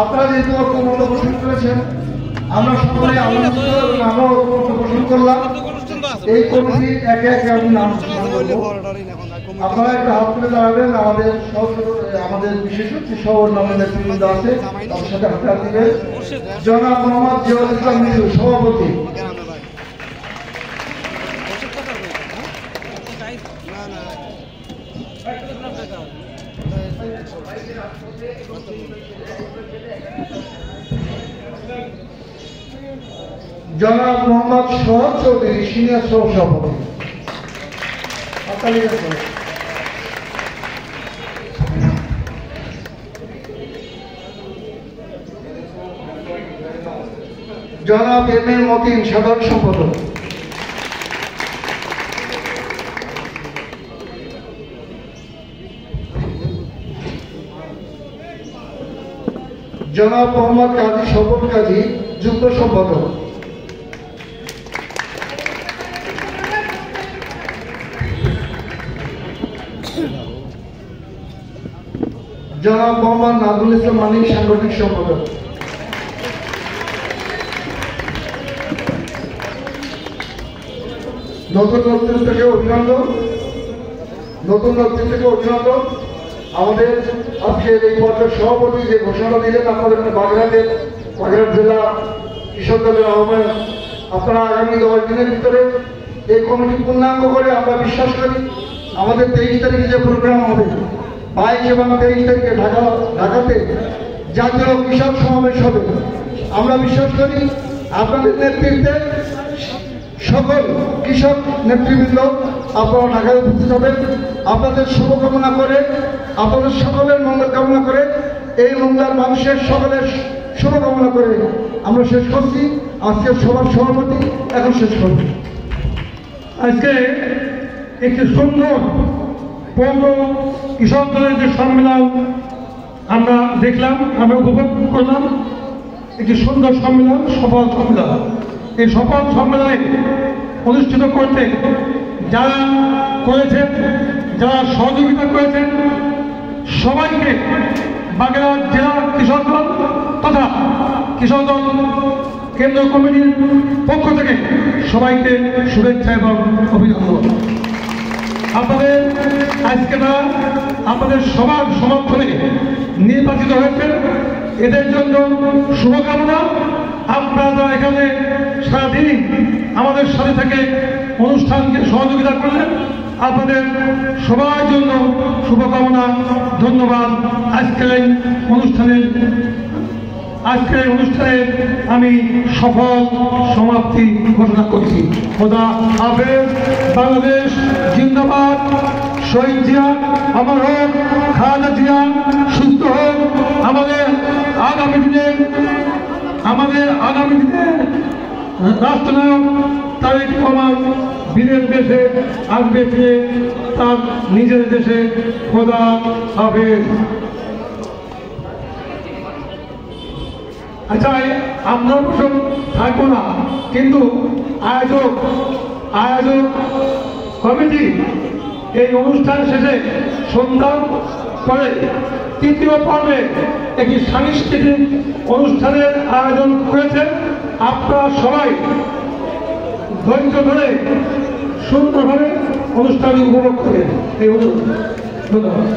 আপনারা যেহেতু ঐক্যমত্য পোষণ করেছেন, আমরা সকলে আমরাও ঐক্যমত্য পোষণ করলাম। এই কমিটি একে একে আমি নাম আপনারা একটা হাত তুলে দাঁড়াবেন। আমাদের বিশেষ সহ অন্যান্য নেতৃবৃন্দ আছে, তাদের সাথে হাতে হাত দিবেন। জনাব মোহাম্মদ জিয়াউল ইসলাম মিজু, সভাপতি। জনাব মোহাম্মদ সোহাগ চৌধুরী, সিনিয়র সভাপতি। জনাব এম এ মতিন, সাধারণ সম্পাদক। জনাব মোহাম্মদ কাজী শওকত কাজী, যুগ্ম সম্পাদক। জনাব মোহাম্মদ নাজমুল ইসলাম মানিক, সাংগঠনিক সম্পাদক। নতুন নেতৃত্বকে অভিনন্দন। আমাদের আজকের এই পর্যায়ের সভাপতি যে ঘোষণা দিলেন, আপনাদের বাগেরহাট জেলা কৃষক দলের আহ্বায়ক, আপনারা আগামী 10 দিনের ভিতরে এই কমিটি পূর্ণাঙ্গ করে, আমরা বিশ্বাস করি আমাদের 23 তারিখে যে প্রোগ্রাম হবে, 22 এবং 23 তারিখে ঢাকাতে জাতীয় কৃষক সমাবেশ হবে। আমরা বিশ্বাস করি আপনাদের নেতৃত্বে সকল কৃষক নেতৃবৃন্দ আপনারা ঢাকায় উপস্থিত হবেন। আপনাদের শুভকামনা করে, আপনাদের সকলের মঙ্গল কামনা করে, এই মঙ্গলার মানুষের সকলের শুভকামনা করে আমরা শেষ করছি। আজকের সভার সভাপতি এখন শেষ করব। আজকে একটি সুন্দর পৌর কৃষক দলের যে সম্মেলন আমরা দেখলাম, আমরা উপভোগ করলাম। একটি সুন্দর সম্মেলন, সফল সম্মেলন। এই সফল সম্মেলনে অনুষ্ঠিত করতে যারা করেছেন, যারা সহযোগিতা করেছেন, সবাইকে বাগেরহাট জেলা কৃষক দল তথা কৃষক দল কেন্দ্র কমিটির পক্ষ থেকে সবাইকে শুভেচ্ছা এবং অভিনন্দন। আপনাদের আজকে তারা আপনাদের সবার সমর্থনে নির্বাচিত হয়েছেন, এদের জন্য শুভকামনা। আপনারা এখানে সারাদিন আমাদের সাথে থেকে অনুষ্ঠানকে সহযোগিতা করলেন, আপনাদের সবার জন্য শুভকামনা, ধন্যবাদ। আজকের এই অনুষ্ঠানে আমি সফল সমাপ্তি ঘোষণা করছি। খোদা হাফেজ। বাংলাদেশ জিন্দাবাদ। শহীদ জিয়া অমর হোক, খালেদা জিয়া সুস্থ হোক। আমাদের আগামী দিনে রাষ্ট্রনায়ক তারেক রহমান বীরের দেশে আসবে ফিরে তার নিজের দেশে। খোদা হাফেজ। আচ্ছা, আমরা অবশ্য থাকবো না, কিন্তু আয়োজক কমিটি এই অনুষ্ঠান শেষে সন্ধ্যার পরে তৃতীয় পর্বে একটি সাংস্কৃতিক অনুষ্ঠানের আয়োজন করেছে। আপনারা সবাই ধৈর্য ধরে সুন্দরভাবে অনুষ্ঠান উপভোগ করেন। এই ধন্যবাদ।